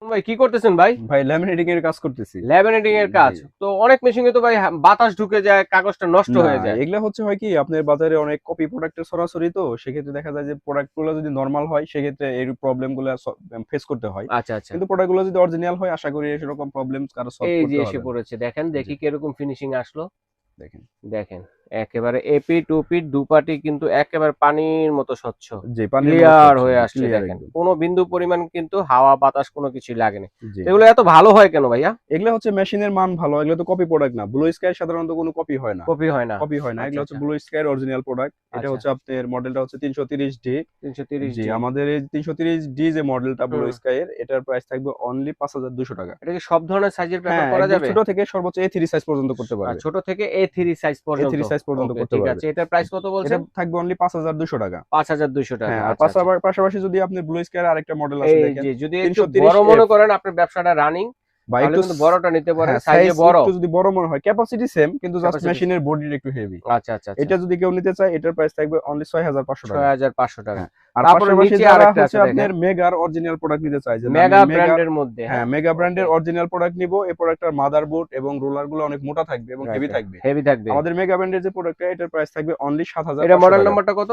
ভাই কি করতেছেন ভাই? ভাই ল্যামিনেটিং এর কাজ করতেছি। ল্যামিনেটিং এর কাজ। জি। তো অনেক মেশিনে তো ভাই বাতাস ঢুকে যায়, কাগজটা নষ্ট না, হয়ে যায়। এগুলা হচ্ছে হয় কি আপনার বাজারে অনেক কপি প্রোডাক্টের ছড়াছড়ি তো সেক্ষেত্রে দেখা যায় যে প্রোডাক্ট গুলো যদি নরমাল হয় সেক্ষেত্রে এই প্রবলেম গুলো ফেস করতে হয়। আচ্ছা, আচ্ছা। কিন্তু প্রোডাক্ট গুলো যদি অরিজিনাল হয় আশা করি সেরকম প্রবলেম কারো সলভ এই যে করতে এসে হবে না। পড়েছে। দেখেন, জি, দেখি কিরকম ফিনিশিং আসলো। দেখেন। দেখেন, একেবারে এপিঠ ওপিঠ দুপাটি কিন্তু একেবারে পানির মতো স্বচ্ছ। জি, পানির মতো ক্লিয়ার স্বচ্ছ, হয়ে জি আসছে ক্লিয়ার দেখেন। একদম। কোনো বিন্দু পরিমাণ কিন্তু হাওয়া বাতাস কোনো কিছুই লাগেনি। জি। তো এগুলো এত ভালো হয় কেন ভাইয়া? এগুলা হচ্ছে মেশিনের মান ভালো। এগুলো তো কপি প্রোডাক্ট না। ব্লু স্কাই সাধারণত কোনো কপি হয় না। কপি হয় না। কপি হয় না। আচ্ছা, এগুলো হচ্ছে আচ্ছা, ব্লু স্কাই এর অরিজিনাল প্রোডাক্ট। এটা আচ্ছা। হচ্ছে আপনার মডেলটা হচ্ছে 330D। ৩৩০ জি, ডি। আমাদের এই 330D যে মডেলটা ব্লু হুম। স্কাই এর এটার প্রাইস থাকবে অনলি ৳৫,২০০। এটা কি সব ধরনের সাইজের পেপার হ্যাঁ, করা একদম যাবে? ছোট থেকে সর্বোচ্চ A3 সাইজ পর্যন্ত করতে পারবে। ছোট থেকে A3 সাইজ পর্যন্ত। A3 সাইজ পর্যন্ত ওকে, করতে ঠিক পারবে। আছে। এটার প্রাইস কত এটা বলছেন? থাকবে অনলি ৳৫,২০০। ৳৫,২০০। হ্যাঁ, আর আচ্ছা, আচ্ছা। পাশাপাশি যদি আপনি ব্লু স্কাই এর আরেকটা মডেল আছে এই দেখেন যে যদি একটু বড় মনে 330F করেন আপনার ব্যবসাটা রানিং, বা তাহলে একটু কিন্তু বড়টা নিতে পারেন, হ্যাঁ, সাইজে সাইজ বড়। একটু যদি বড় মনে হয় ক্যাপাসিটি সেম কিন্তু জাস্ট ক্যাপাসিটি। মেশিনের বডিটা একটু হেভি। আচ্ছা, আচ্ছা, আচ্ছা। এটা যদি কেউ নিতে চায় এটার প্রাইস থাকবে অনলি ৳৬,৫০০। ৳৬,৫০০। হ্যাঁ। আর তারপরে পাশাপাশি নিচে যারা আরেকটা হচ্ছে আছে দেখেন। আপনার মেগার অরিজিনাল প্রোডাক্ট নিতে চায় যে না আমি মেগা মেগার ব্র্যান্ডের মধ্যে, হ্যাঁ, হ্যাঁ? মেগা ওকে। ব্র্যান্ডের অরিজিনাল প্রোডাক্ট নিবো। এই প্রোডাক্টটার মাদারবোর্ড এবং রোলার গুলো অনেক মোটা থাকবে এবং হেভি ওকে, থাকবে। হেভি থাকবে। আমাদের মেগা ব্র্যান্ডের যে প্রোডাক্টটা এটার প্রাইস থাকবে অনলি এটা মডেল ৳৭,৫০০। নাম্বারটা কত?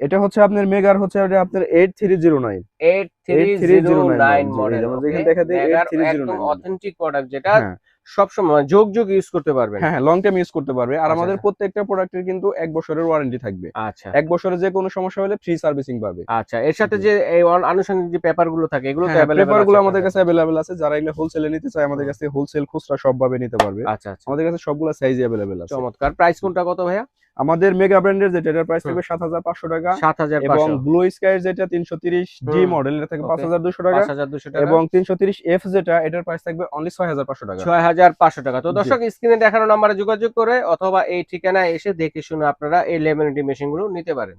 এটা হচ্ছে আপনার মেগার হচ্ছে ওটা আপনার 8309। 8309 8309 জি, এই মডেল। যে আমাদের ওকে। এখানে দেখা দেয় মেগার একদম 8309 মডেল। অথেন্টিক প্রোডাক্ট যেটা হ্যাঁ। সবসময় যুগ ইউজ করতে পারবেন। হ্যাঁ, হ্যাঁ, লং টাইম ইউজ করতে পারবে। আর আচ্ছা, আমাদের আচ্ছা। প্রত্যেকটা প্রোডাক্টের কিন্তু ১ বছরের ওয়ারেন্টি থাকবে। আচ্ছা, ১ বছরে যে কোনো সমস্যা হলে ফ্রি সার্ভিসিং পাবে। আচ্ছা। এর সাথে জি। যে এই আনুষঙ্গিক যে পেপার গুলো থাকে এগুলো তো হ্যাঁ, হ্যাঁ, এভেইলেবল পেপার আছে গুলো আপনার আমাদের কাছে? কাছে এভেইলেবল আছে। যারা এগুলো হোলসেলে নিতে চায় আমাদের হুম। কাছ থেকে হোলসেল খুচরা সবভাবে নিতে পারবে। আচ্ছা, আচ্ছা। আমাদের কাছে সবগুলা সাইজই এভেইলেবল আছে। চমৎকার। প্রাইস কোনটা কত ভাইয়া? আমাদের মেগা ব্র্যান্ডের যেটা এটার প্রাইস হুম। থাকবে ৳৭,৫০০ এবং ৭,৫০০। ব্লু স্কাই এর যেটা ৩৩০ডি হুম। মডেল এটা থাকবে ওকে। ৳৫,২০০ ৳৫,২০০। এবং ৩৩০এফ যেটা এটার প্রাইস থাকবে অনলি ৳৬,৫০০। ৳৬,৫০০। তো জি। দর্শক, স্ক্রিনে দেখানো নাম্বারে যোগাযোগ করে অথবা এই ঠিকানায় এসে দেখে শুনে আপনারা এই লেমিনেটিং মেশিন গুলো নিতে পারেন।